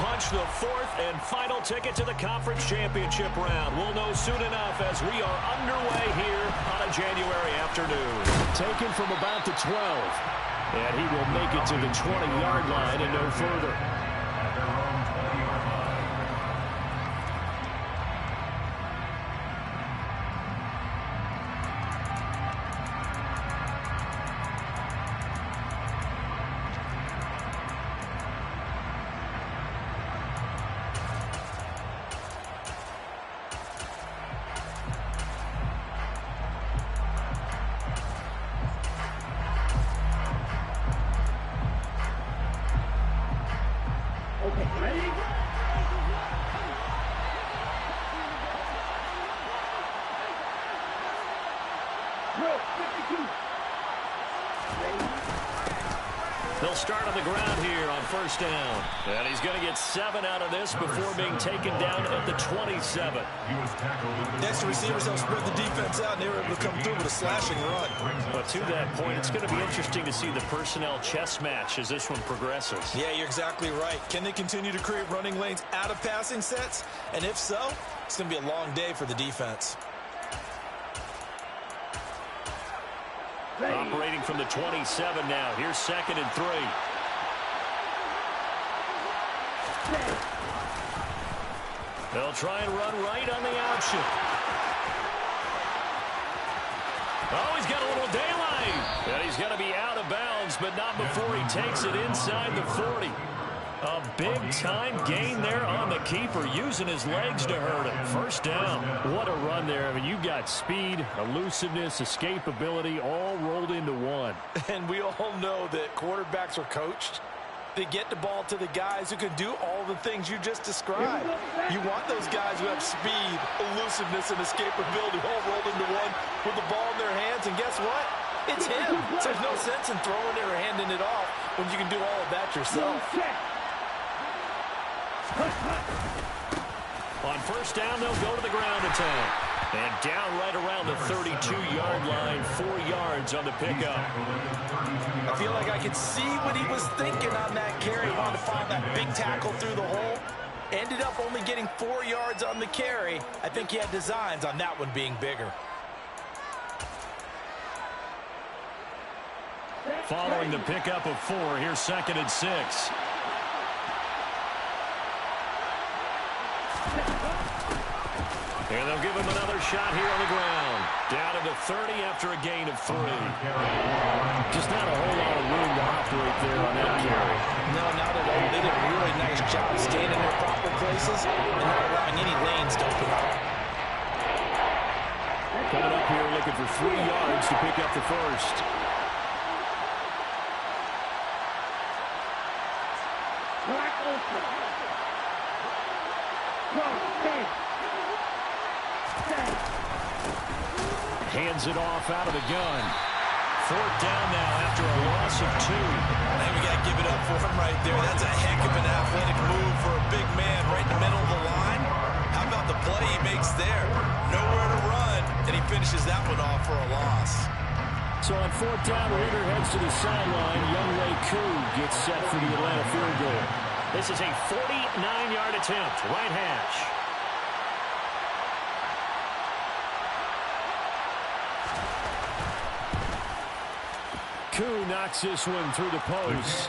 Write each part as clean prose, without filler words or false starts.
punch the fourth and final ticket to the conference championship round. We'll know soon enough as we are underway here on a January afternoon. Taken from about the 12. And he will make it to the 20-yard line and no further. They'll start on the ground here on first down. And he's going to get 7 out of this before being taken down at the 27. Next, the receivers help spread the defense out, and they were able to come through with a slashing run. But to that point, it's going to be interesting to see the personnel chess match as this one progresses. Yeah, you're exactly right. Can they continue to create running lanes out of passing sets? And if so, it's going to be a long day for the defense. Operating from the 27 now. Here's 2nd and 3. They'll try and run right on the option. Oh, he's got a little daylight. And he's going to be out of bounds, but not before he takes it inside the 40. A big-time gain there on the keeper, using his legs to hurt him. First down. What a run there. I mean, you've got speed, elusiveness, escapability, all rolled into one. And we all know that quarterbacks are coached. They get the ball to the guys who can do all the things you just described. You want those guys who have speed, elusiveness, and escapability all rolled into one with the ball in their hands. And guess what? It's him. So there's no sense in throwing it or handing it off when you can do all of that yourself. On first down, they'll go to the ground attack. And down right around the 32-yard line, 4 yards on the pickup. I feel like I could see what he was thinking on that carry. He wanted to find that big tackle through the hole. Ended up only getting 4 yards on the carry. I think he had designs on that one being bigger. Following the pickup of 4, here's 2nd and 6. And they'll give him another shot here on the ground. Down to the 30 after a gain of 3. Just not a whole lot of room to operate there on that carry. No, not at all. They did a really nice job staying in their proper places and not allowing any lanes to open up. Coming up here looking for 3 yards to pick up the first. Hands it off out of the gun. 4th down now after a loss of 2. And we got to give it up for him right there. That's a heck of an athletic move for a big man right in the middle of the line. How about the play he makes there? Nowhere to run, and he finishes that one off for a loss. So on 4th down, Reader heads to the sideline. Younghoe Koo gets set for the Atlanta field goal. This is a 49-yard attempt, right hash. Koo knocks this one through the post.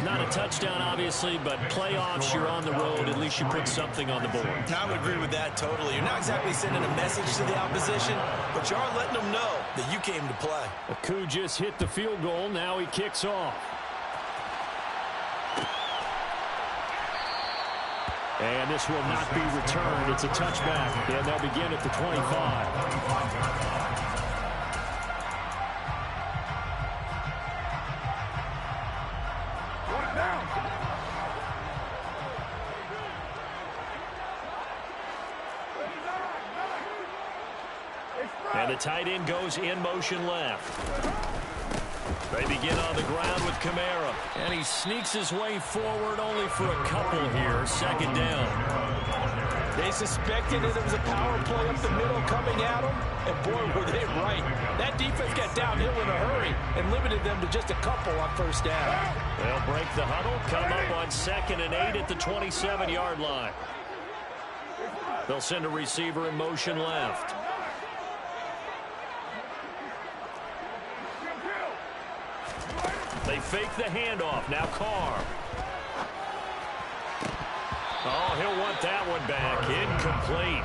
Not a touchdown, obviously, but playoffs, you're on the road. At least you put something on the board. I would agree with that totally. You're not exactly sending a message to the opposition, but you are letting them know that you came to play. Koo just hit the field goal. Now he kicks off. And this will not be returned. It's a touchback, and they'll begin at the 25. And the tight end goes in motion left. They begin on the ground with Kamara. And he sneaks his way forward only for a couple here. 2nd down. They suspected that it was a power play up the middle coming at them, and boy, were they right. That defense got downhill in a hurry and limited them to just a couple on first down. They'll break the huddle, come up on 2nd and 8 at the 27-yard line. They'll send a receiver in motion left. They fake the handoff. Now Carr. Oh, he'll want that one back. Incomplete.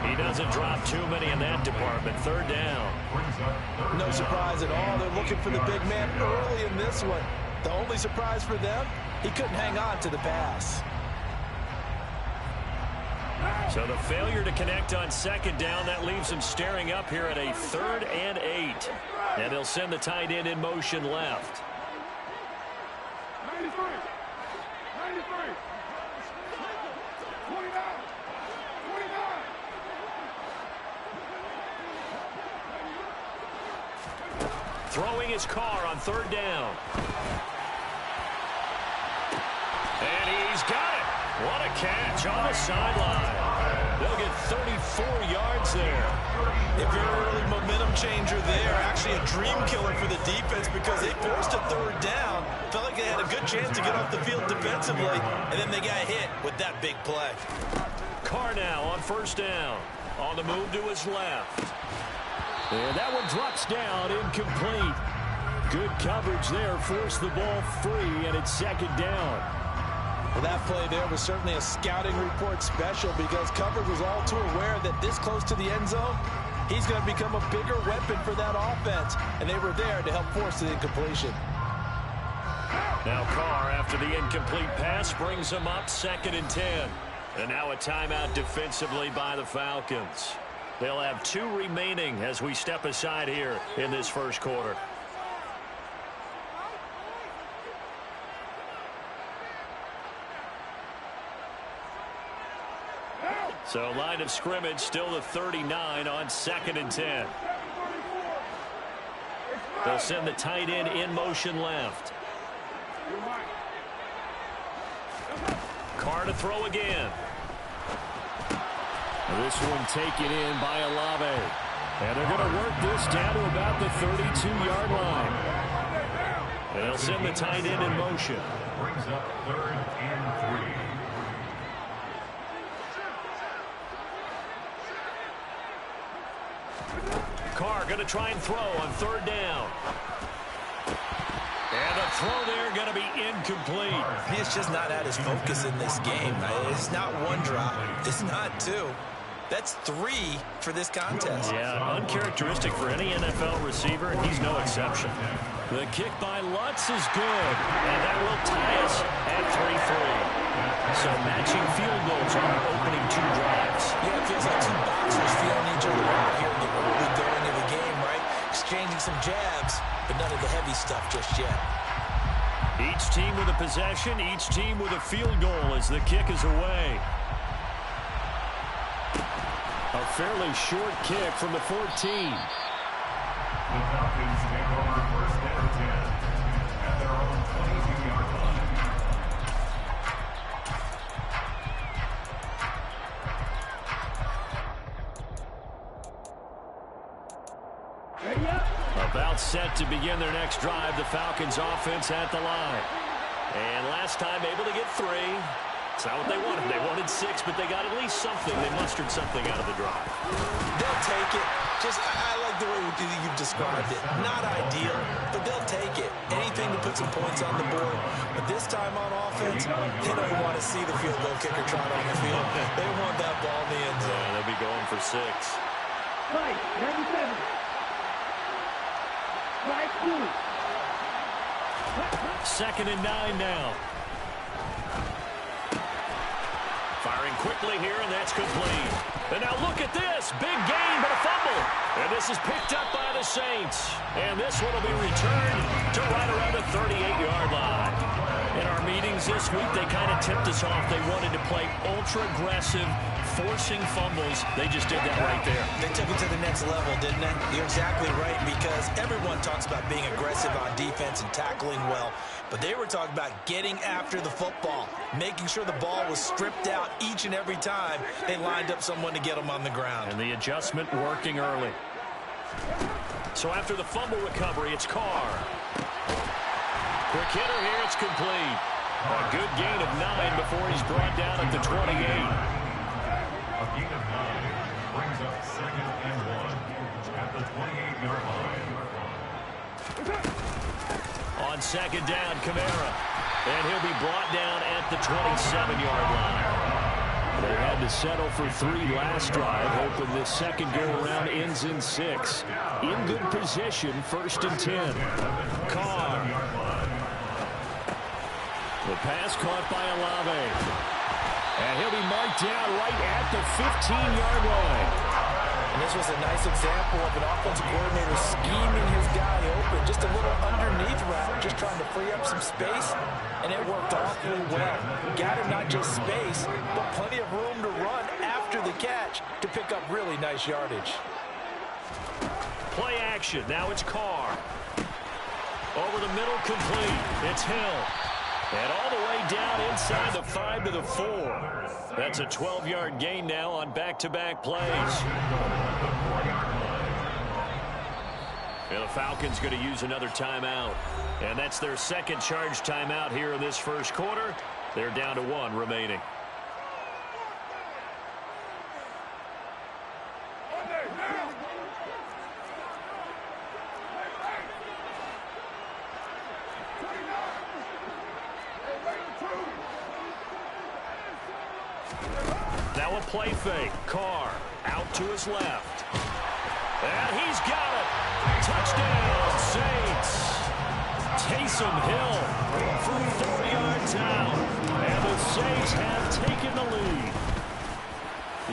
He doesn't drop too many in that department. 3rd down. No surprise at all. They're looking for the big man early in this one. The only surprise for them, he couldn't hang on to the pass. So the failure to connect on 2nd down, that leaves him staring up here at a 3rd and 8. And they'll send the tight end in motion left. 93. 93. 29. 29. Throwing his car on 3rd down. And he's got it. What a catch on the sideline. They'll get 34 yards there. A very early momentum changer there. Actually a dream killer for the defense because they forced a 3rd down. Felt like they had a good chance to get off the field defensively, and then they got hit with that big play. Carr now on 1st down. On the move to his left. And that one drops down, incomplete. Good coverage there, forced the ball free, and it's 2nd down. Well, that play there was certainly a scouting report special because coverage was all too aware that this close to the end zone, he's going to become a bigger weapon for that offense, and they were there to help force the incompletion. Now Carr, after the incomplete pass, brings him up 2nd and 10. And now a timeout defensively by the Falcons. They'll have 2 remaining as we step aside here in this 1st quarter. So line of scrimmage still the 39 on 2nd and 10. They'll send the tight end in motion left. Carr to throw again. This one taken in by Olave. And they're going to work this down to about the 32-yard line. And they'll send the tight end in motion. Brings up 3rd and 3. Carr going to try and throw on 3rd down. And the throw there going to be incomplete. He's just not at his focus in this game. It's not 1 drop. It's not 2. That's 3 for this contest. Yeah, uncharacteristic for any NFL receiver, and he's no exception. The kick by Lutz is good, and that will tie us at 3-3. So matching field goals on our opening 2 drives. Yeah, it feels like 2 boxers feeling each other out here in the early going of the game, right? Exchanging some jabs, but none of the heavy stuff just yet. Each team with a possession, each team with a field goal as the kick is away. A fairly short kick from the 14. The Falcons take over 1st and 10 at their own 22-yard line. About set to begin their next drive, the Falcons offense at the line. And last time able to get 3. It's not what they wanted. They wanted 6, but they got at least something. They mustered something out of the drive. They'll take it. I like the way you've described it. Not ideal, but they'll take it. Anything to put some points on the board. But this time on offense, they don't want to see the field goal kicker trot on the field. They want that ball in the end zone. Yeah, they'll be going for 6. Right, 97. Right, 2nd and 9 now. Firing quickly here, and that's complete. And now look at this. Big gain, but a fumble. And this is picked up by the Saints. And this one will be returned to right around the 38-yard line. In our meetings this week, they kind of tipped us off. They wanted to play ultra-aggressive, forcing fumbles. They just did that right there. They took it to the next level, didn't they? You're exactly right, because everyone talks about being aggressive on defense and tackling well, but they were talking about getting after the football, making sure the ball was stripped out each and every time they lined up someone to get them on the ground. And the adjustment working early. So after the fumble recovery, it's Carr. Quick hitter here, it's complete. A good gain of 9 before he's brought down at the 28. A gain of 9 brings up 2nd and 1 at the 28-yard line. On 2nd down, Kamara. And he'll be brought down at the 27-yard line. They had to settle for 3 last drive, hoping this second go-around ends in 6. In good position, 1st and 10. Carr. The pass caught by Olave. And he'll be marked down right at the 15-yard line. And this was a nice example of an offensive coordinator scheming his guy open. Just a little underneath route, just trying to free up some space, and it worked awfully well. Got him not just space, but plenty of room to run after the catch to pick up really nice yardage. Play action. Now it's Carr. Over the middle, complete. It's Hill. And all the way down inside the 5 to the 4. That's a 12-yard gain now on back-to-back plays. And the Falcons going to use another timeout. And that's their second charge timeout here in this first quarter. They're down to 1 remaining. Now a play fake. Carr out to his left. And he's got it. Touchdown, Saints. Taysom Hill from 4 yards out. And the Saints have taken the lead.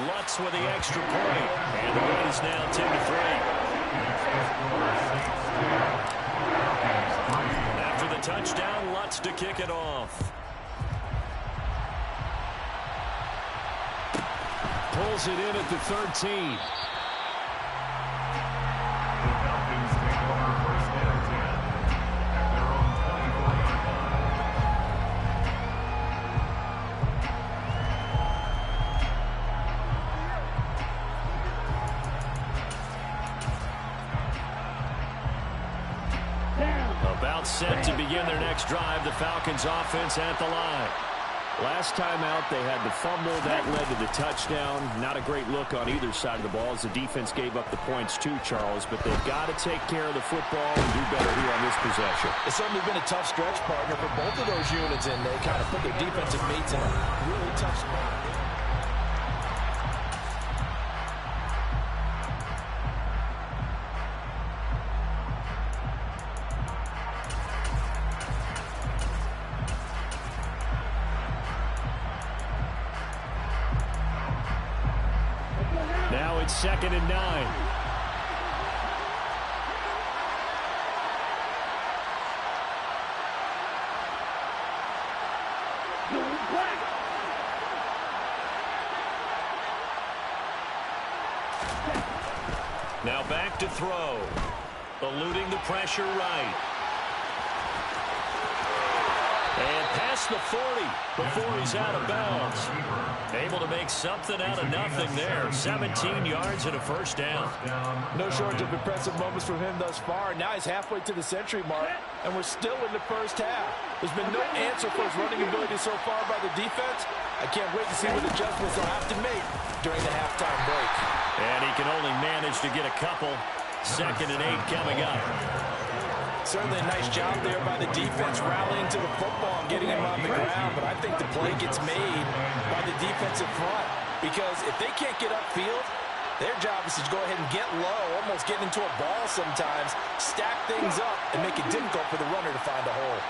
Lutz with the extra point. And the lead is now 10-3. After the touchdown, Lutz to kick it off. Pulls it in at the 13. The Falcons take over 1st and 10 at their own 24-yard Down. About set to begin their next drive, the Falcons offense at the line. Last time out, they had the fumble. That led to the touchdown. Not a great look on either side of the ball as the defense gave up the points too, Charles. But they've got to take care of the football and do better here on this possession. It's certainly been a tough stretch, partner, for both of those units, and they kind of put their defensive mates in a really tough spot. Now it's 2nd and 9. Now back to throw. Eluding the pressure right. And past the 40 before he's out of bounds. Able to make something out of nothing there. 17 yards and a 1st down. No shortage of impressive moments from him thus far. Now he's halfway to the century mark, and we're still in the first half. There's been no answer for his running ability so far by the defense. I can't wait to see what adjustments they'll have to make during the halftime break. And he can only manage to get a couple. 2nd and 8 coming up. Certainly a nice job there by the defense rallying to the football and getting him on the ground, but I think the play gets made by the defensive front, because if they can't get upfield, their job is to go ahead and get low, almost get into a ball sometimes, stack things up, and make it difficult for the runner to find a hole.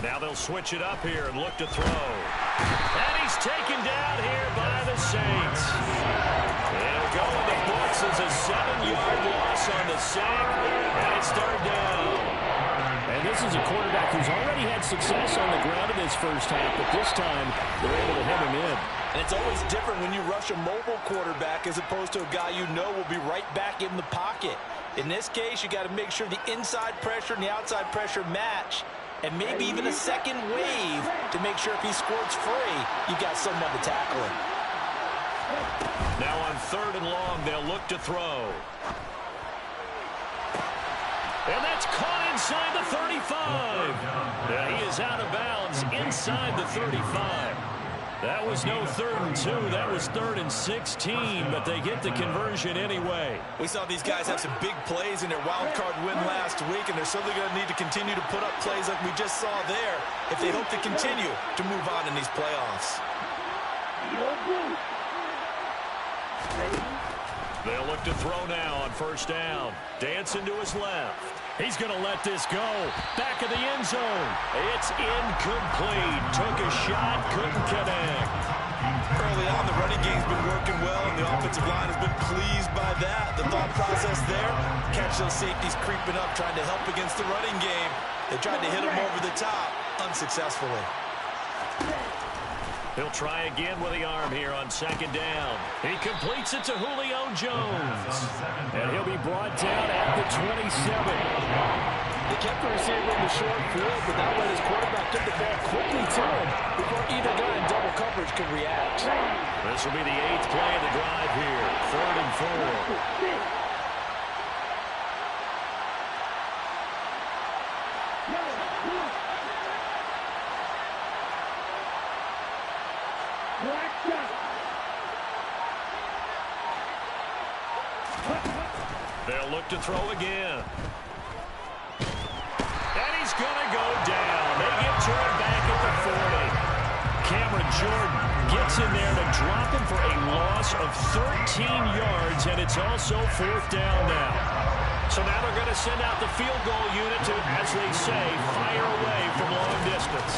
Now they'll switch it up here and look to throw. And he's taken down here by the Saints. It'll go in the book forces a 7-yard loss on the sack, and it's third down. And this is a quarterback who's already had success on the ground in his first half, but this time they're able to hem him in. And it's always different when you rush a mobile quarterback as opposed to a guy you know will be right back in the pocket. In this case, you got to make sure the inside pressure and the outside pressure match, and maybe even a second wave to make sure if he squirts free, you got someone to tackle him. Now on 3rd and long, they'll look to throw. And that's caught inside the 35. Yeah, he is out of bounds inside the 35. That was no 3rd and 2. That was 3rd and 16, but they get the conversion anyway. We saw these guys have some big plays in their wild card win last week, and they're certainly going to need to continue to put up plays like we just saw there if they hope to continue to move on in these playoffs. They'll look to throw now on 1st down. Dancing to his left. He's going to let this go. Back of the end zone. It's incomplete. Took a shot, couldn't connect. Early on, the running game's been working well, and the offensive line has been pleased by that. The thought process there, catch those safeties creeping up, trying to help against the running game. They tried to hit him over the top, unsuccessfully. He'll try again with the arm here on 2nd down. He completes it to Julio Jones. And he'll be brought down at the 27. They kept the receiver in the short field, but that way his quarterback took the ball quickly to him before either guy in double coverage could react. This will be the 8th play of the drive here. 3rd and 4. They'll look to throw again. And he's going to go down. They get turned back at the 40. Cameron Jordan gets in there to drop him for a loss of 13 yards, and it's also 4th down now. So now they're going to send out the field goal unit to, as they say, fire away from long distance.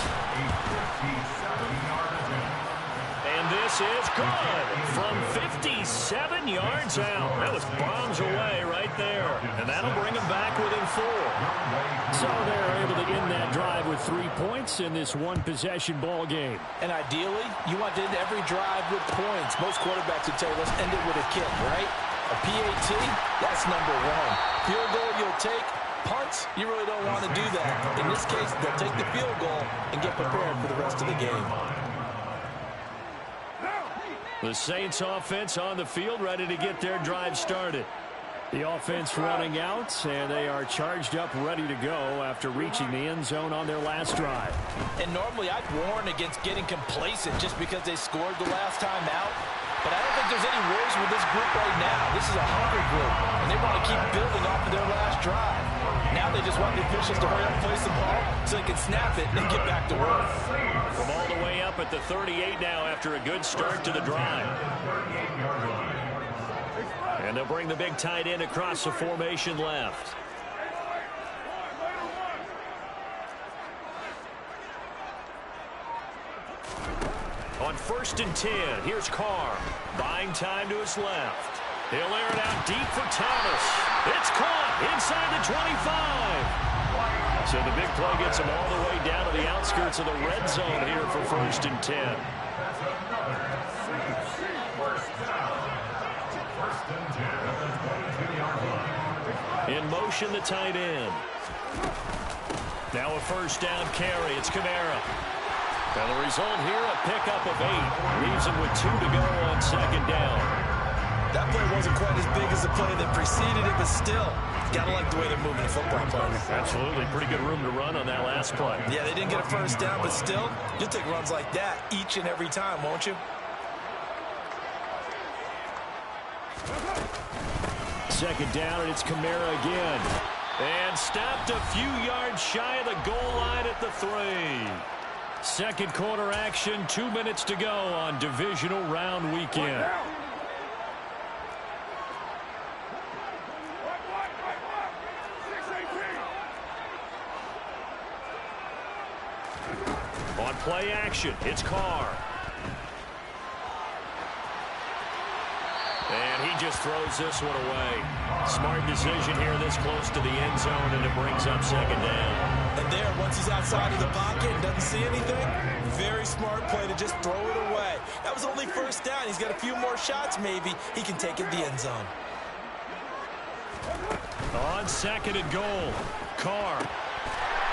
And this is good from 57 yards out. That was bombs away right there. And that'll bring them back within 4. So they're able to end that drive with 3 points in this one-possession ball game. And ideally, you want to end every drive with points. Most quarterbacks would tell you, let's end it with a kick, right? A PAT, that's number 1. Field goal you'll take. Punts, you really don't want to do that. In this case, they'll take the field goal and get prepared for the rest of the game. The Saints offense on the field, ready to get their drive started. The offense running out, and they are charged up, ready to go after reaching the end zone on their last drive. And normally I'd warn against getting complacent just because they scored the last time out. But I don't think there's any worries with this group right now. This is a hungry group, and they want to keep building off of their last drive. Now they just want the officials to hurry up and place the ball so they can snap it and get back to work. From all the way up at the 38 now after a good start to the drive. And they'll bring the big tight end across the formation left. On 1st and 10, here's Carr. Buying time to his left. He'll air it out deep for Thomas. It's caught inside the 25. So the big play gets him all the way down to the outskirts of the red zone here for 1st and 10. In motion, the tight end. Now a 1st down carry. It's Kamara. And the result here, a pickup of 8. Leaves him with 2 to go on 2nd down. That play wasn't quite as big as the play that preceded it, but still, gotta like the way they're moving the football, partner. Absolutely. Pretty good room to run on that last play. Yeah, they didn't get a 1st down, but still, you'll take runs like that each and every time, won't you? 2nd down, and it's Kamara again. And stopped a few yards shy of the goal line at the 3. Second quarter action, 2 minutes to go on divisional round weekend. On play action, it's Carr. And he just throws this one away. Smart decision here this close to the end zone, and it brings up second down. And there, once he's outside of the pocket and doesn't see anything, very smart play to just throw it away. That was only first down. He's got a few more shots, maybe. He can take it to the end zone. On second and goal, Carr.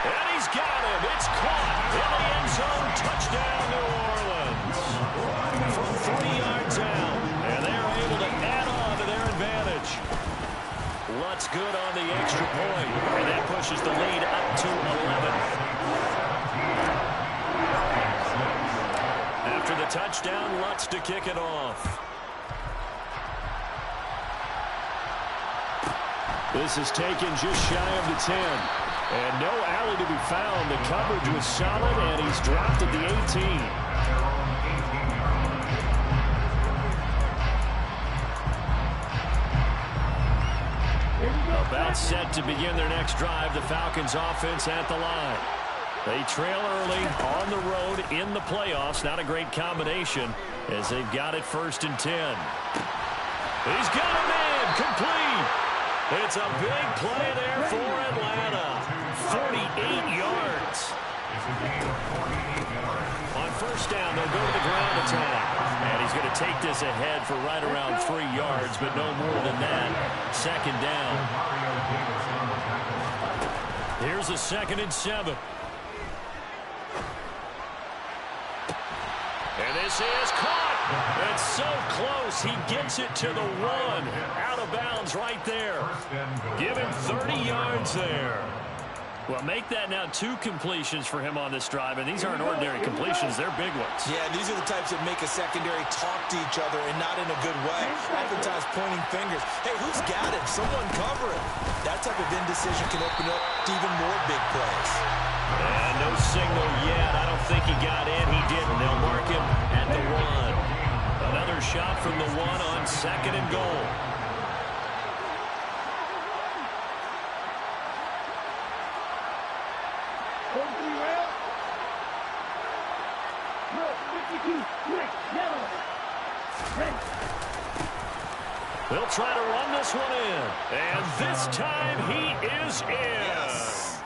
And he's got him. It's caught in the end zone. Touchdown, New Orleans. From 40 yards out. And they're able to add on to their advantage. Lutz good on the extra point. And that pushes the lead up to 11. After the touchdown, Lutz to kick it off. This is taken just shy of the 10. And no alley to be found. The coverage was solid, and he's dropped at the 18. About set to begin their next drive. The Falcons offense at the line. They trail early on the road in the playoffs. Not a great combination as they've got it 1st and 10. He's got him in. Complete. It's a big play there for Atlanta. 48 yards. On first down, they'll go to the ground attack. And he's going to take this ahead for right around 3 yards, but no more than that. Second down. Here's a 2nd and 7. And this is caught. It's so close. He gets it to the 1. Out of bounds right there. Give him 30 yards there. Well, make that now 2 completions for him on this drive, and these aren't ordinary completions. They're big ones. Yeah, these are the types that make a secondary talk to each other and not in a good way. Oftentimes pointing fingers. Hey, who's got it? Someone cover it. That type of indecision can open up to even more big plays. And no signal yet. I don't think he got in. He didn't. They'll mark him at the 1. Another shot from the 1 on 2nd and goal. They'll try to run this one in. And this time he is in. Yes.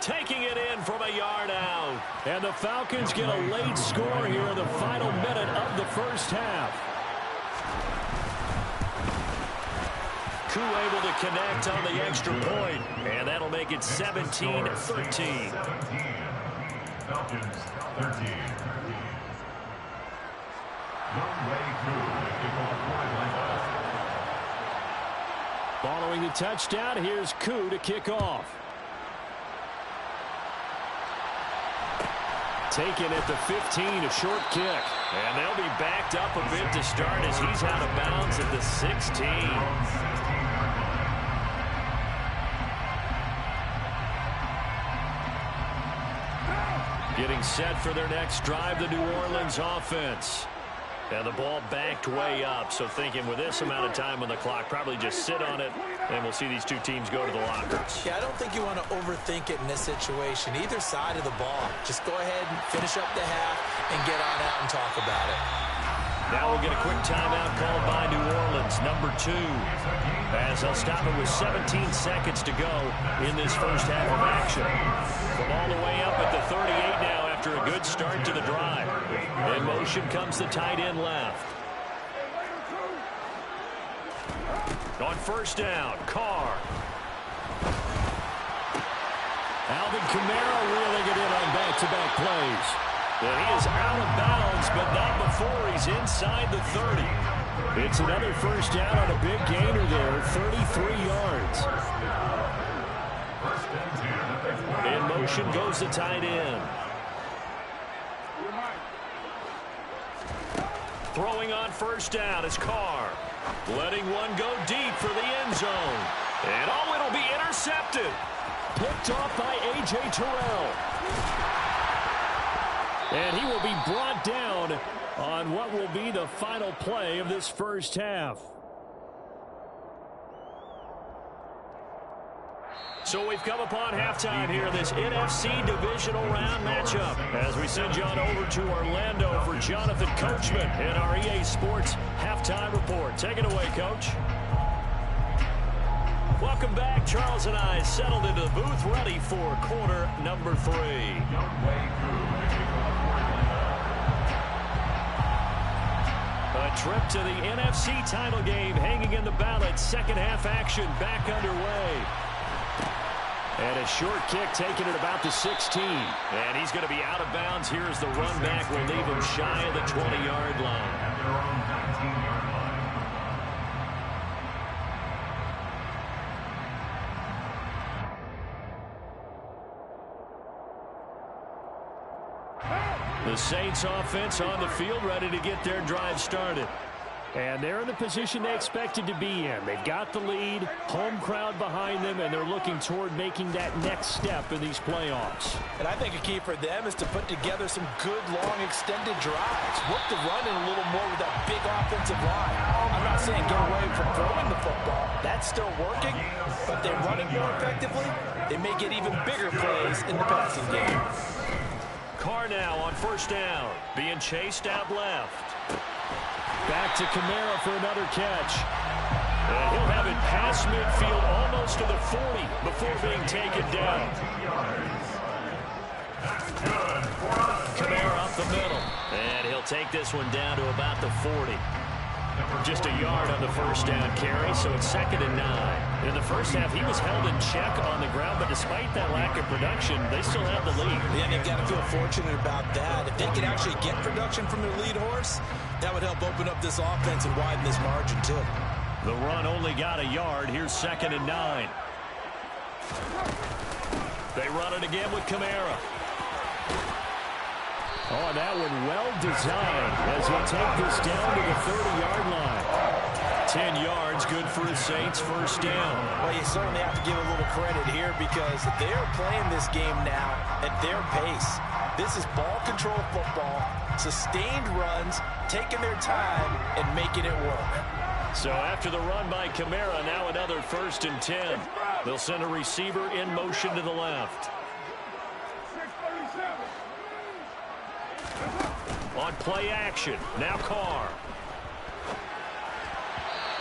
Taking it in from a yard out. And the Falcons get a late score here in the final minute of the first half. Koo able to connect on the extra point. And that'll make it 17-13. Falcons 13. Following the touchdown, here's Koo to kick off. Taken at the 15, a short kick. And they'll be backed up a bit to start as he's out of bounds at the 16. Getting set for their next drive, the New Orleans offense. And the ball backed way up, so thinking with this amount of time on the clock, probably just sit on it, and we'll see these 2 teams go to the lockers. Yeah, I don't think you want to overthink it in this situation. Either side of the ball. Just go ahead and finish up the half and get on out and talk about it. Now we'll get a quick timeout called by New Orleans, number 2. As they'll stop it with 17 seconds to go in this first half of action. From all the way up at the 38 now after a good start to the drive. In motion comes the tight end left. On first down, Carr. Alvin Kamara reeling it in on back-to-back plays. Well, he is out of bounds, but not before he's inside the 30. It's another first down on a big gainer there, 33 yards. In motion goes the tight end. Throwing on first down is Carr. Letting one go deep for the end zone. And oh, it'll be intercepted. Picked off by A.J. Terrell. And he will be brought down on what will be the final play of this first half. So we've come upon halftime here in this NFC divisional round matchup as we send you on over to Orlando for Jonathan Coachman in our EA Sports halftime report. Take it away, Coach. Welcome back. Charles and I settled into the booth ready for quarter number 3. A trip to the NFC title game hanging in the balance. Second half action back underway. And a short kick taken at about the 16. And he's going to be out of bounds. Here's the run back. Will leave him shy of the 20-yard line. At their own 19-yard line. The Saints offense on the field ready to get their drive started. And they're in the position they expected to be in. They've got the lead, home crowd behind them, and they're looking toward making that next step in these playoffs. And I think a key for them is to put together some good, long, extended drives. Work the run in a little more with that big offensive line. I'm not saying get away from throwing the football. That's still working, but they run it more effectively. They may get even bigger plays in the passing game. Carr now on first down, being chased out left. Back to Kamara for another catch. And he'll have it past midfield almost to the 40 before being taken down. Kamara up the middle. And he'll take this one down to about the 40. Just a yard on the first down carry, so it's 2nd and 9. In the first half, he was held in check on the ground, but despite that lack of production, they still have the lead. Yeah, they've got to feel fortunate about that. If they could actually get production from their lead horse, that would help open up this offense and widen this margin, too. The run only got a yard. Here's 2nd and 9. They run it again with Kamara. Oh, that one well designed as he'll take this down to the 30-yard line. 10 yards, good for the Saints, first down. Well, you certainly have to give a little credit here because they're playing this game now at their pace. This is ball control football, sustained runs, taking their time, and making it work. So after the run by Kamara, now another 1st and 10. They'll send a receiver in motion to the left. On play action, now Carr.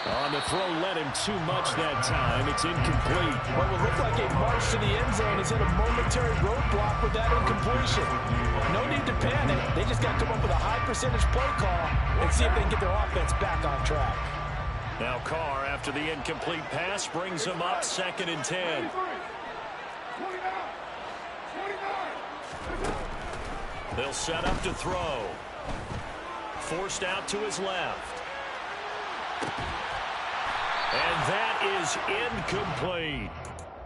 On the throw, led him too much that time. It's incomplete. What will look like a march to the end zone is hit a momentary roadblock with that incompletion. No need to panic. They just got to come up with a high percentage play call and see if they can get their offense back on track. Now Carr, after the incomplete pass, brings him up 2nd and 10. They'll set up to throw. Forced out to his left. And that is incomplete.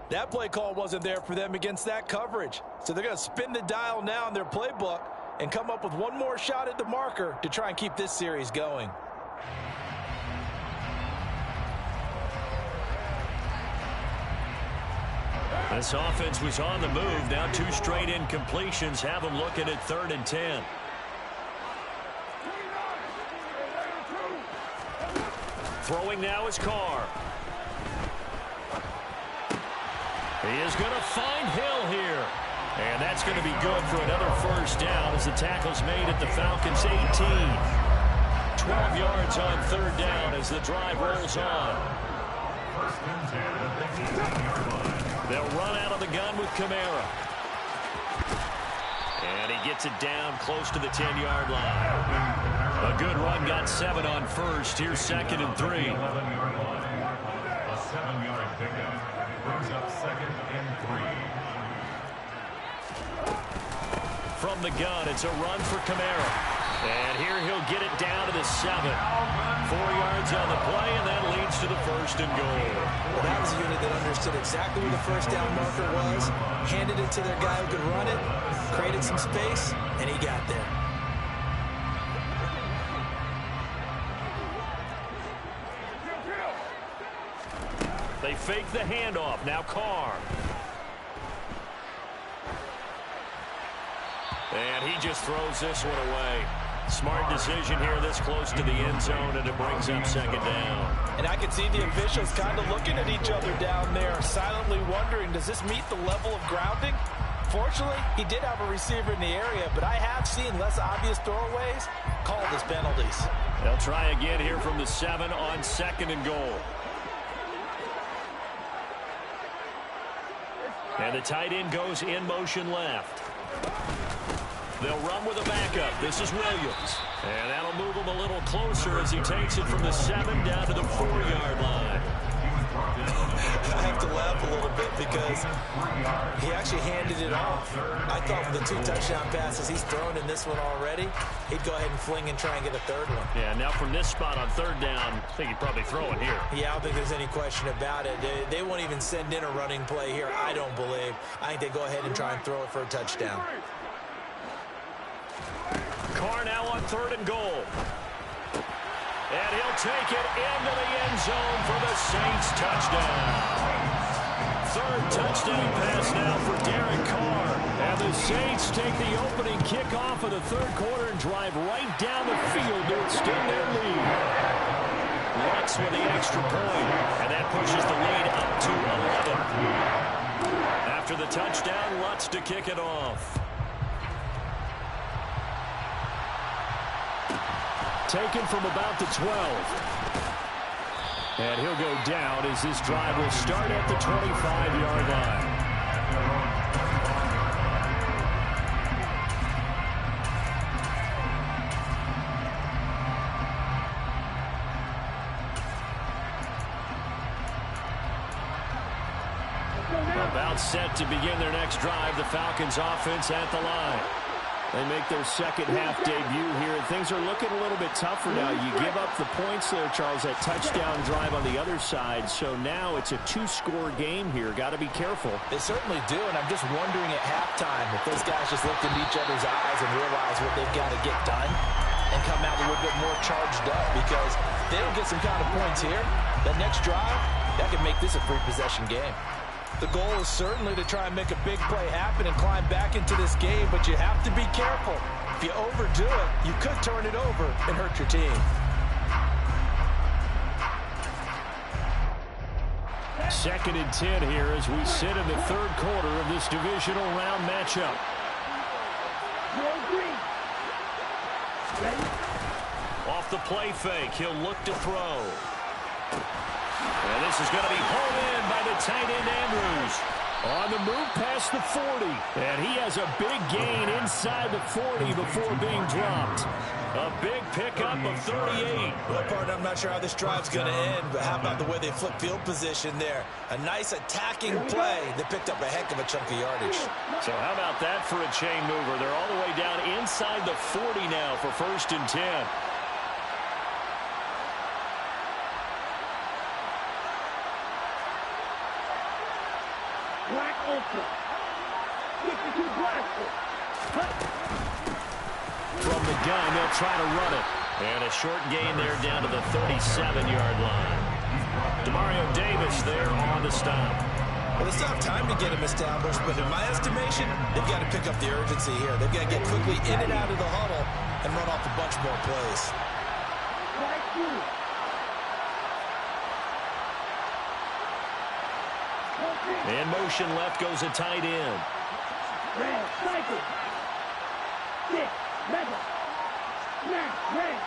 That play call wasn't there for them against that coverage. So they're going to spin the dial now in their playbook and come up with one more shot at the marker to try and keep this series going. This offense was on the move. Now 2 straight incompletions have them looking at 3rd and 10. Throwing now is Carr. He is going to find Hill here. And that's going to be good for another first down as the tackle's made at the Falcons' 18. 12 yards on 3rd down as the drive rolls on. 1st and 10 at the 18-yard line. They'll run out of the gun with Kamara. And he gets it down close to the 10-yard line. A good run, got 7 on first. Here's 2nd and 3. 11-yard line. A 7-yard pickup brings up 2nd and 3. From the gun, it's a run for Kamara. And here he'll get it down to the 7. 4 yards on the play, and that leads to the 1st and goal. Well, that was a unit that understood exactly where the first down marker was, handed it to their guy who could run it, created some space, and he got there. They fake the handoff. Now Carr. And he just throws this one away. Smart decision here this close to the end zone, and it brings up second down. And I can see the officials kind of looking at each other down there, silently wondering, does this meet the level of grounding? Fortunately, he did have a receiver in the area, but I have seen less obvious throwaways called as penalties. They'll try again here from the 7 on 2nd and goal. And the tight end goes in motion left. They'll run with a backup. This is Williams. And that'll move him a little closer as he takes it from the 7 down to the 4-yard line. I have to laugh a little bit because he actually handed it off. I thought with the 2 touchdown passes he's thrown in this one already, he'd go ahead and fling and try and get a 3rd one. Yeah, now from this spot on 3rd down, I think he'd probably throw it here. Yeah, I don't think there's any question about it. They won't even send in a running play here, I don't believe. I think they go ahead and try and throw it for a touchdown. Carr now on 3rd and goal. And he'll take it into the end zone for the Saints touchdown. 3rd touchdown pass now for Derek Carr. And the Saints take the opening kickoff of the 3rd quarter and drive right down the field to extend their lead. Lutz with the extra point, and that pushes the lead up to 11. After the touchdown, Lutz to kick it off. Taken from about the 12. And he'll go down as this drive will start at the 25-yard line. About set to begin their next drive, the Falcons offense at the line. They make their second half debut here, and things are looking a little bit tougher now. You give up the points there, Charles, that touchdown drive on the other side. So now it's a 2-score game here. Got to be careful. They certainly do, and I'm just wondering at halftime if those guys just looked into each other's eyes and realize what they've got to get done and come out a little bit more charged up, because if they don't get some kind of points here, that next drive, that could make this a free possession game. The goal is certainly to try and make a big play happen and climb back into this game, but you have to be careful. If you overdo it, you could turn it over and hurt your team. 2nd and 10 here as we sit in the 3rd quarter of this divisional round matchup. Off the play fake, he'll look to throw. And this is going to be pulled in by the tight end Andrews. On the move past the 40. And he has a big gain inside the 40 before being dropped. A big pickup of 38. Well, partner, I'm not sure how this drive's going to end, but how about the way they flip field position there? A nice attacking play that picked up a heck of a chunk of yardage. So how about that for a chain mover? They're all the way down inside the 40 now for 1st and 10. Black Ultra. 52 Blaster. From the gun, they'll try to run it. And a short gain there down to the 37-yard line. Demario Davis there on the stop. Well, they still have time to get him established, but in my estimation, they've got to pick up the urgency here. They've got to get quickly in and out of the huddle and run off a bunch more plays. In motion left goes a tight end. Red, cycle. 6, rebel. Snap, red.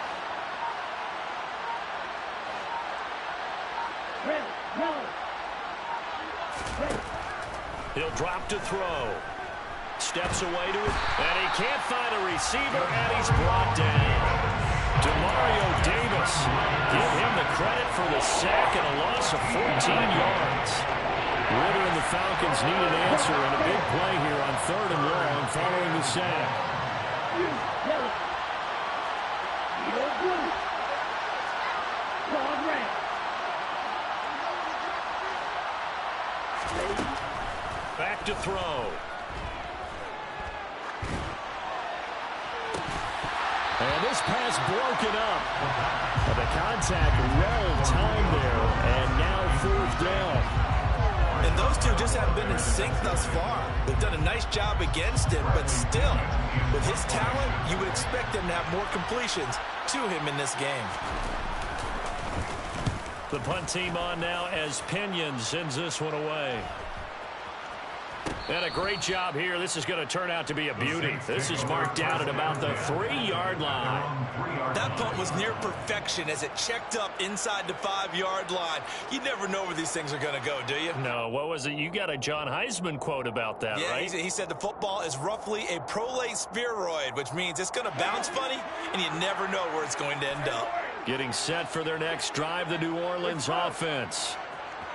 Red, yellow. Red. He'll drop to throw. Steps away to it, and he can't find a receiver, and he's brought down. Demario Davis. Give him the credit for the sack and a loss of 14 yards. Ritter and the Falcons need an answer, and a big play here on 3rd and long following the sack. Yellow. Yellow blue. Dog red. Back to throw. And this pass broken up. The contact well timed there, and now 4th down. And those two just haven't been in sync thus far. They've done a nice job against him, but still, with his talent, you would expect him to have more completions to him in this game. The punt team on now as Pinion sends this one away. And a great job here. This is going to turn out to be a beauty. This is marked down at about the 3-yard line. That punt was near perfection as it checked up inside the 5-yard line. You never know where these things are going to go, do you? No, what was it? You got a John Heisman quote about that, yeah, right? He said the football is roughly a prolate spheroid, which means it's going to bounce funny, and you never know where it's going to end up. Getting set for their next drive, the New Orleans offense.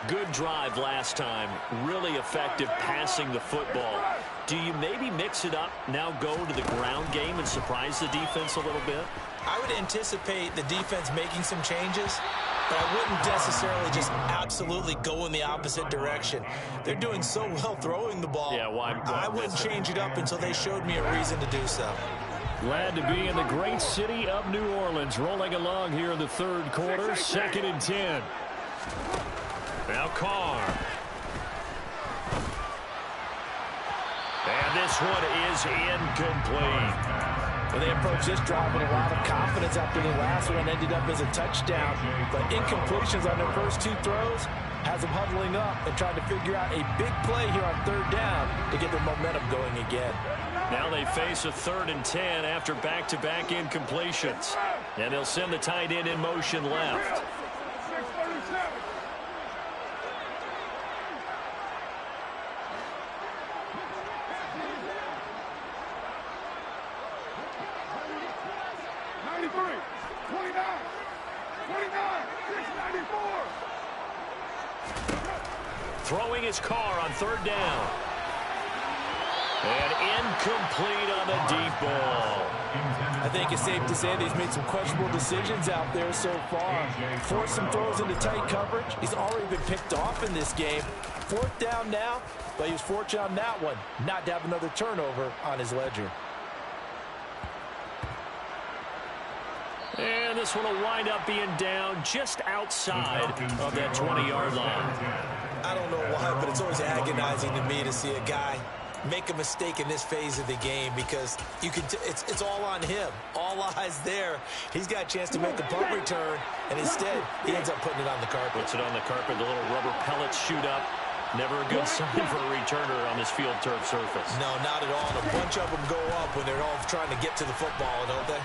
Good drive last time. Really effective passing the football. Do you maybe mix it up, now go to the ground game and surprise the defense a little bit? I would anticipate the defense making some changes, but I wouldn't necessarily just absolutely go in the opposite direction. They're doing so well throwing the ball. Yeah, why I wouldn't change it up until they showed me a reason to do so. Glad to be in the great city of New Orleans, rolling along here in the third quarter, 2nd and 10. Now Carr. And this one is incomplete. And they approached this drive with a lot of confidence after the last one ended up as a touchdown. But incompletions on their first 2 throws has them huddling up and trying to figure out a big play here on 3rd down to get their momentum going again. Now they face a 3rd and 10 after back-to-back incompletions. And they'll send the tight end in motion left. Throwing his Carr on 3rd down. And incomplete on the deep ball. I think it's safe to say that he's made some questionable decisions out there so far. Forced some throws into tight coverage. He's already been picked off in this game. 4th down now, but he was fortunate on that one not to have another turnover on his ledger. And this one will wind up being down just outside of that 20-yard line. I don't know why, but it's always agonizing to me to see a guy make a mistake in this phase of the game because you can it's all on him. All eyes there. He's got a chance to make a punt return, and instead he ends up putting it on the carpet. Puts it on the carpet. The little rubber pellets shoot up. Never a good sign for a returner on this field turf surface. No, not at all. And a bunch of them go up when they're all trying to get to the football, don't they?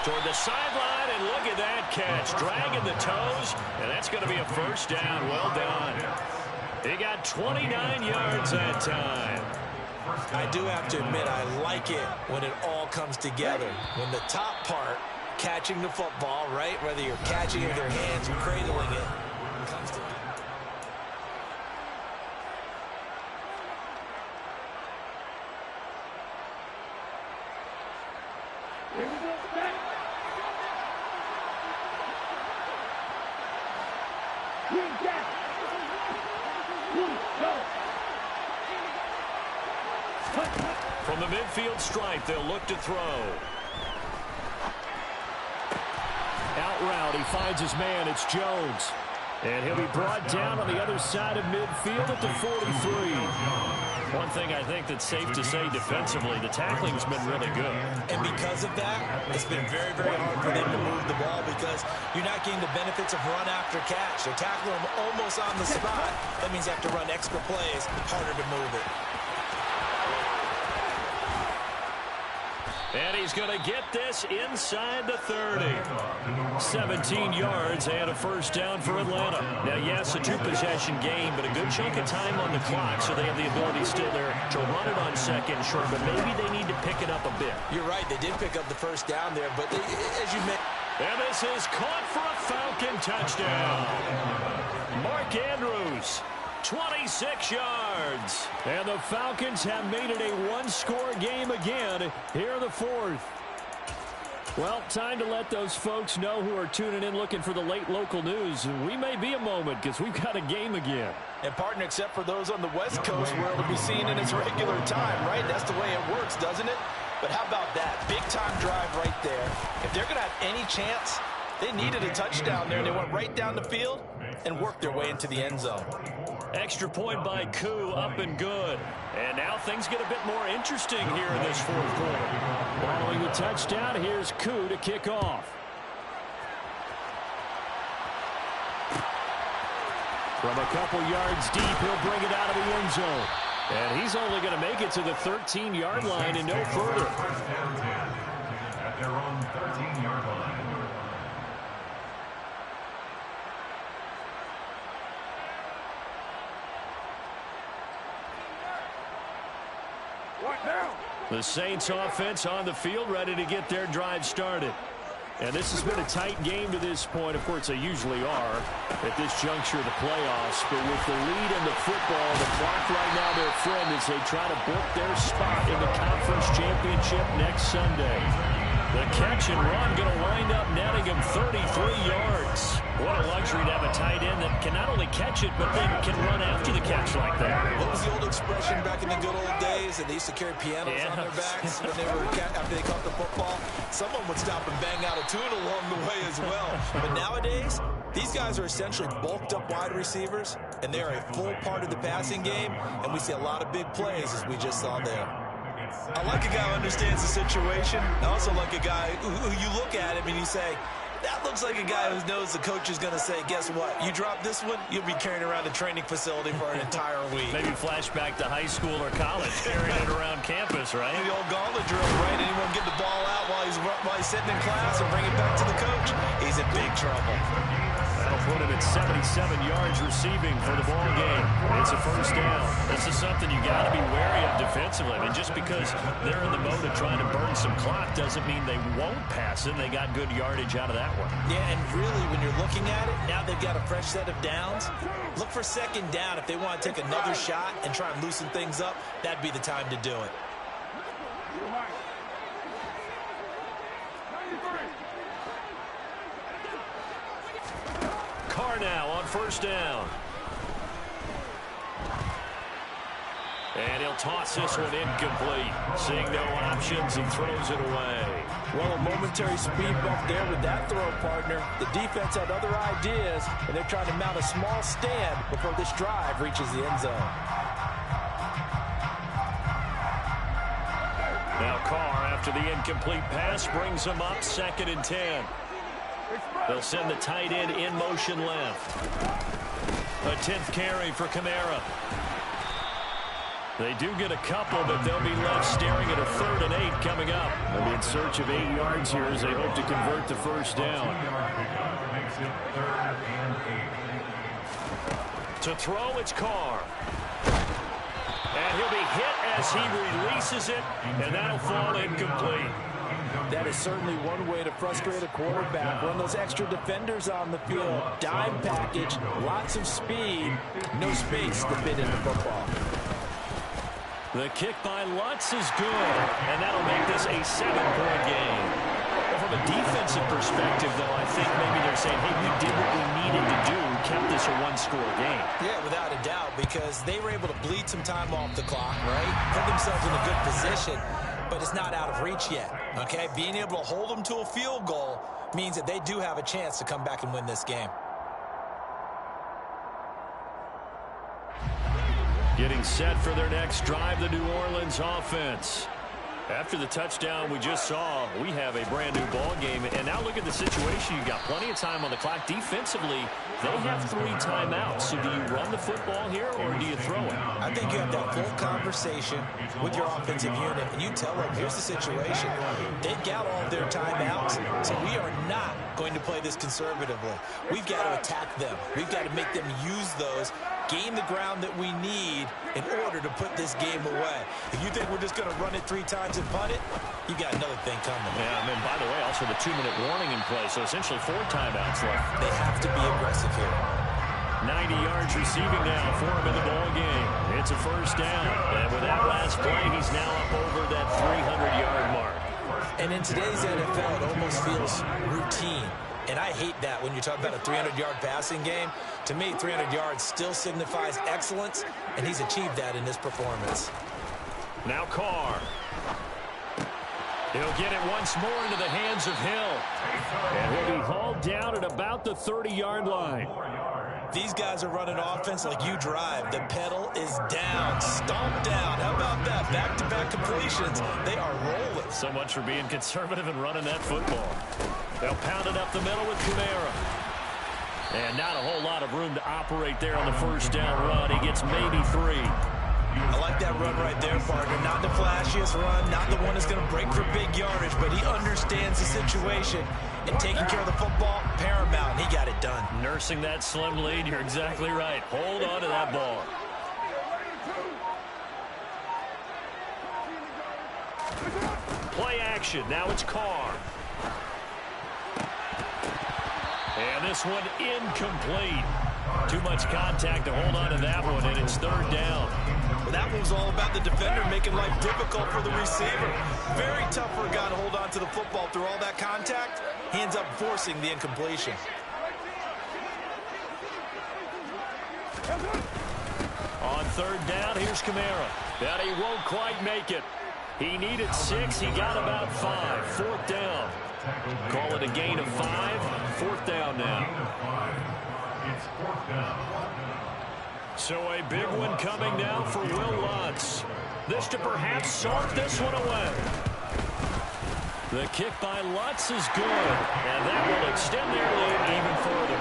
Toward the sideline, and look at that catch. Dragging the toes, and that's going to be a 1st down. Well done. He got 29 yards that time. I do have to admit, I like it when it all comes together. When the top part, catching the football, right? Whether you're catching it with your hands or cradling it, comes together. Here we go, back. Green jack. Blue, go. From the midfield stripe, they'll look to throw. Out route, he finds his man. It's Jones. And he'll be brought down on the other side of midfield at the 43. One thing I think that's safe to say defensively, the tackling's been really good. And because of that, it's been very, very hard for them to move the ball because you're not getting the benefits of run after catch. They're tackling them almost on the spot. That means you have to run extra plays, harder to move it. And he's going to get this inside the 30. 17 yards and a 1st down for Atlanta. Now, yes, a 2-possession game, but a good chunk of time on the clock, so they have the ability still there to run it on 2nd, sure, but maybe they need to pick it up a bit. You're right. They did pick up the 1st down there, but as you mentioned. And this is caught for a Falcon touchdown. Mark Andrews. 26 yards. And the Falcons have made it a 1-score game again here in the 4th. Well, time to let those folks know who are tuning in looking for the late local news. We may be a moment because we've got a game again. And, partner, except for those on the West Coast where it'll be seen in its regular time, right? That's the way it works, doesn't it? But how about that? Big-time drive right there. If they're going to have any chance They needed a touchdown there, and they went right down the field and worked their way into the end zone. Extra point by Koo, up and good. And now things get a bit more interesting here in this fourth quarter. Following the touchdown, here's Koo to kick off. From a couple yards deep, he'll bring it out of the end zone. And he's only going to make it to the 13-yard line and no further. First down 10 at their own 13-yard line. The Saints offense on the field, ready to get their drive started. And this has been a tight game to this point. Of course, they usually are at this juncture of the playoffs. But with the lead in the football, the clock right now their friend as they try to book their spot in the conference championship next Sunday. The catch and run going to wind up netting him 33 yards. What a luxury to have a tight end that can not only catch it, but then can run after the catch like that. What was the old expression back in the good old days? And they used to carry pianos on their backs when they were after they caught the football. Someone would stop and bang out a tune along the way as well. But nowadays, these guys are essentially bulked up wide receivers, and they are a full part of the passing game. And we see a lot of big plays, as we just saw there. I like a guy who understands the situation. I also like a guy who you look at him and you say, that looks like a guy who knows the coach is going to say, guess what? You drop this one, you'll be carrying around a training facility for an entire week. Maybe flashback to high school or college, carrying it around campus, right? The old gauntlet drill, right? Anyone get the ball out while he's sitting in class and bring it back to the coach? He's in big trouble. That'll put him at 77 yards receiving for the ball game. It's a first down. This is something you got to be wary of defensively. I mean, just because they're in the mode of trying to burn some clock doesn't mean they won't pass it. They got good yardage out of that one. Yeah, and really, when you're looking at it, now they've got a fresh set of downs. Look for second down. If they want to take another shot and try and loosen things up, that'd be the time to do it. Carr now on first down. And he'll toss this one incomplete. Seeing no options, he throws it away. Well, a momentary speed bump there with that throw, partner. The defense had other ideas, and they're trying to mount a small stand before this drive reaches the end zone. Now Carr, after the incomplete pass, brings him up 2nd and 10. They'll send the tight end in motion left. A 10th carry for Kamara. They do get a couple, but they'll be left staring at a 3rd and 8 coming up. They'll be in search of 8 yards here as they hope to convert the first down. Makes it 3rd and 8. To throw, it's Carr. And he'll be hit as he releases it, and that'll fall incomplete. That is certainly one way to frustrate a quarterback. Run those extra defenders on the field. Dime package, lots of speed, no space to fit in the football. The kick by Lutz is good, and that'll make this a 7-point game. Well, from a defensive perspective, though, I think maybe they're saying, hey, we did what we needed to do, kept this a one-score game. Yeah, without a doubt, because they were able to bleed some time off the clock, right? Put themselves in a good position, but it's not out of reach yet, okay? Being able to hold them to a field goal means that they do have a chance to come back and win this game. Getting set for their next drive, the New Orleans offense. After the touchdown we just saw, we have a brand new ball game. And now look at the situation. You've got plenty of time on the clock. Defensively, they have 3 timeouts. So do you run the football here or do you throw it? I think you have that full conversation with your offensive unit, and you tell them, here's the situation. They've got all of their timeouts, so we are not going to play this conservatively. We've got to attack them. We've got to make them use those, gain the ground that we need in order to put this game away. If you think we're just going to run it 3 times and punt it, you got another thing coming. Yeah, and then, by the way, also the 2-minute warning in play, so essentially 4 timeouts left. They have to be aggressive here. 90 yards receiving now for him in the ball game. It's a first down. And with that last play, he's now up over that 300-yard mark. And in today's NFL, it almost feels routine. And I hate that when you talk about a 300-yard passing game. To me, 300 yards still signifies excellence, and he's achieved that in this performance. Now Carr. He'll get it once more into the hands of Hill. And he'll be hauled down at about the 30-yard line. These guys are running offense like you drive. The pedal is down, stomped down. How about that? Back-to-back completions. They are rolling. So much for being conservative and running that football. They'll pound it up the middle with Kamara. And not a whole lot of room to operate there on the first down run. He gets maybe 3. I like that run right there, partner. Not the flashiest run, not the one that's going to break for big yardage, but he understands the situation. And taking care of the football, paramount. He got it done. Nursing that slim lead, you're exactly right. Hold on to that ball. Play action. Now it's Carr. And this one incomplete. Too much contact to hold on to that one, and it's 3rd down. Well, that one's all about the defender making life difficult for the receiver. Very tough for a guy to hold on to the football through all that contact. He ends up forcing the incompletion. On 3rd down, here's Kamara. But he won't quite make it. He needed 6. He got about 5. 4th down. Call it a gain of 5. 4th down now. It's 4th down. So a big one coming now for Will Lutz. This to perhaps salt this one away. The kick by Lutz is good. And that will extend their lead even further.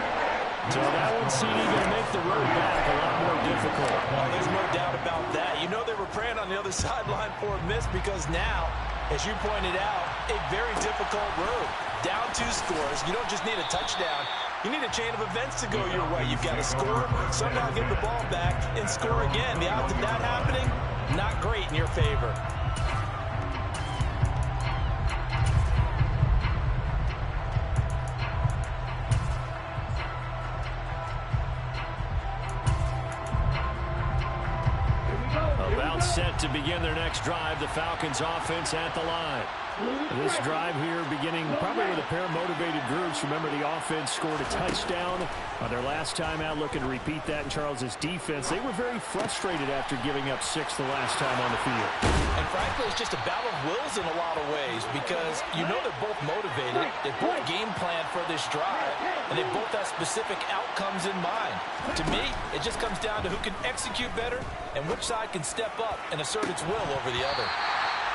So that one seemed to make the road back a lot more difficult. Well, there's no doubt about that. You know they were praying on the other sideline for a miss because now, as you pointed out, a very difficult road. Down 2 scores. You don't just need a touchdown. You need a chain of events to go your way. You've got to score, somehow get the ball back, and score again. The odds of that happening, not great in your favor. About set to begin their next drive, the Falcons offense at the line. This drive here beginning probably with a pair of motivated groups. Remember, the offense scored a touchdown on their last time out, looking to repeat that in Charles's defense. They were very frustrated after giving up 6 the last time on the field. And frankly, it's just a battle of wills in a lot of ways because you know they're both motivated. They both game plan for this drive, and they both have specific outcomes in mind. To me, it just comes down to who can execute better and which side can step up and assert its will over the other.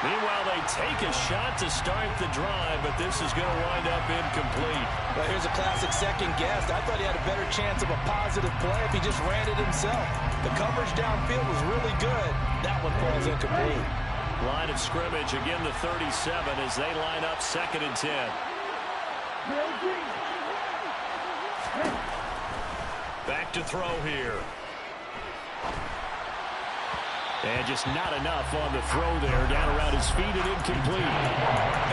Meanwhile, they take a shot to start the drive, but this is going to wind up incomplete. Well, here's a classic second guess. I thought he had a better chance of a positive play if he just ran it himself. The coverage downfield was really good. That one falls incomplete. Line of scrimmage, again the 37 as they line up 2nd and 10. Back to throw here. And just not enough on the throw there. Down around his feet and incomplete.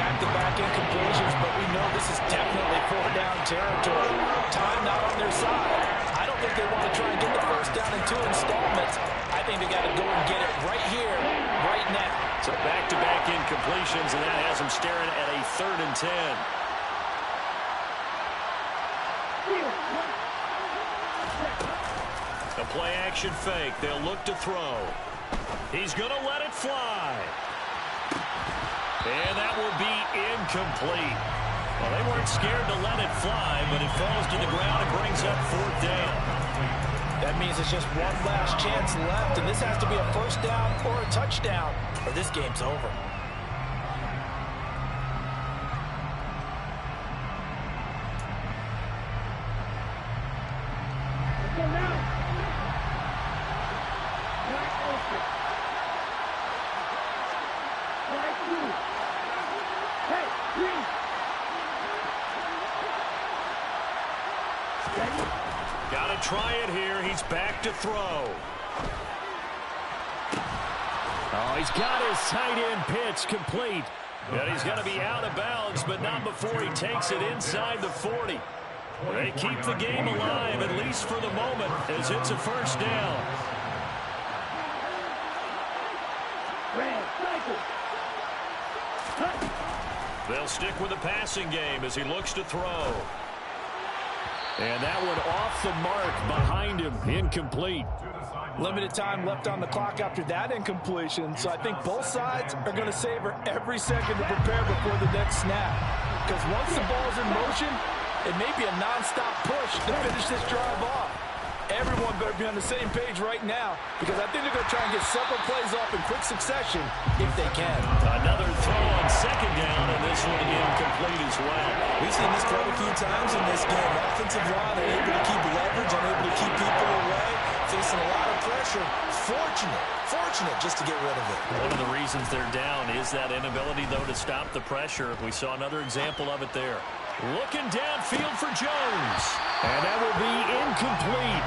Back-to-back incompletions, but we know this is definitely 4th down territory. Time not on their side. I don't think they want to try and get the first down in 2 installments. I think they got to go and get it right here, right now. So back-to-back incompletions, and that has them staring at a 3rd and 10. A play-action fake. They'll look to throw. He's going to let it fly. And that will be incomplete. Well, they weren't scared to let it fly, but it falls to the ground and brings up 4th down. That means it's just one last chance left, and this has to be a first down or a touchdown, or this game's over. Got to try it here. He's back to throw. Oh, he's got his tight end pitch complete. And he's going to be out of bounds, but not before he takes it inside the 40. They keep the game alive, at least for the moment, as it's a first down. They'll stick with the passing game as he looks to throw. And that one off the mark behind him, incomplete. Limited time left on the clock after that incompletion, so I think both sides are going to savor every second to prepare before the next snap. because once the ball's in motion, it may be a nonstop push to finish this drive off. Everyone better be on the same page right now because I think they're going to try and get several plays off in quick succession if they can. Another throw on second down, and this one incomplete as well. We've seen this quite a few times in this game. Offensive line unable to keep leverage, unable to keep people away, facing a lot of pressure. Fortunate just to get rid of it. One of the reasons they're down is that inability, though, to stop the pressure. We saw another example of it there. Looking downfield for Jones. And that will be incomplete.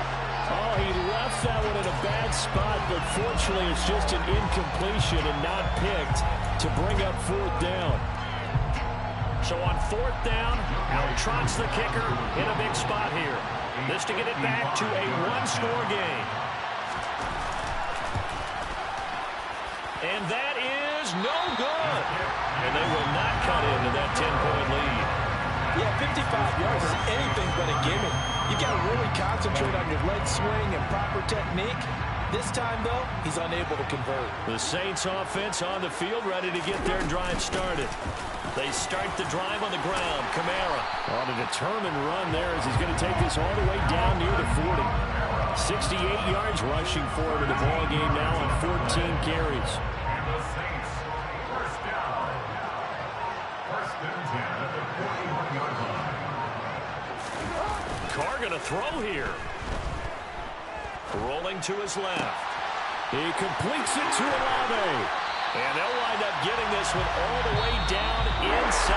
Oh, he left that one in a bad spot, but fortunately it's just an incompletion and not picked to bring up fourth down. So on fourth down, out trots the kicker in a big spot here. This to get it back to a one-score game. And that is no good. And they will not cut into that 10-point lead. Yeah, 55 yards is anything but a gimme. You got to really concentrate on your leg swing and proper technique. This time, though, he's unable to convert. The Saints offense on the field, ready to get their drive started. They start the drive on the ground. Kamara on a determined run there as he's going to take this all the way down near the 40. 68 yards rushing for him in the ball game now on 14 carries. And the Saints, first down. First and 10 at the 41-yard line. Carr going to throw here. Rolling to his left. He completes it to Olave. And they'll wind up getting this one all the way down inside.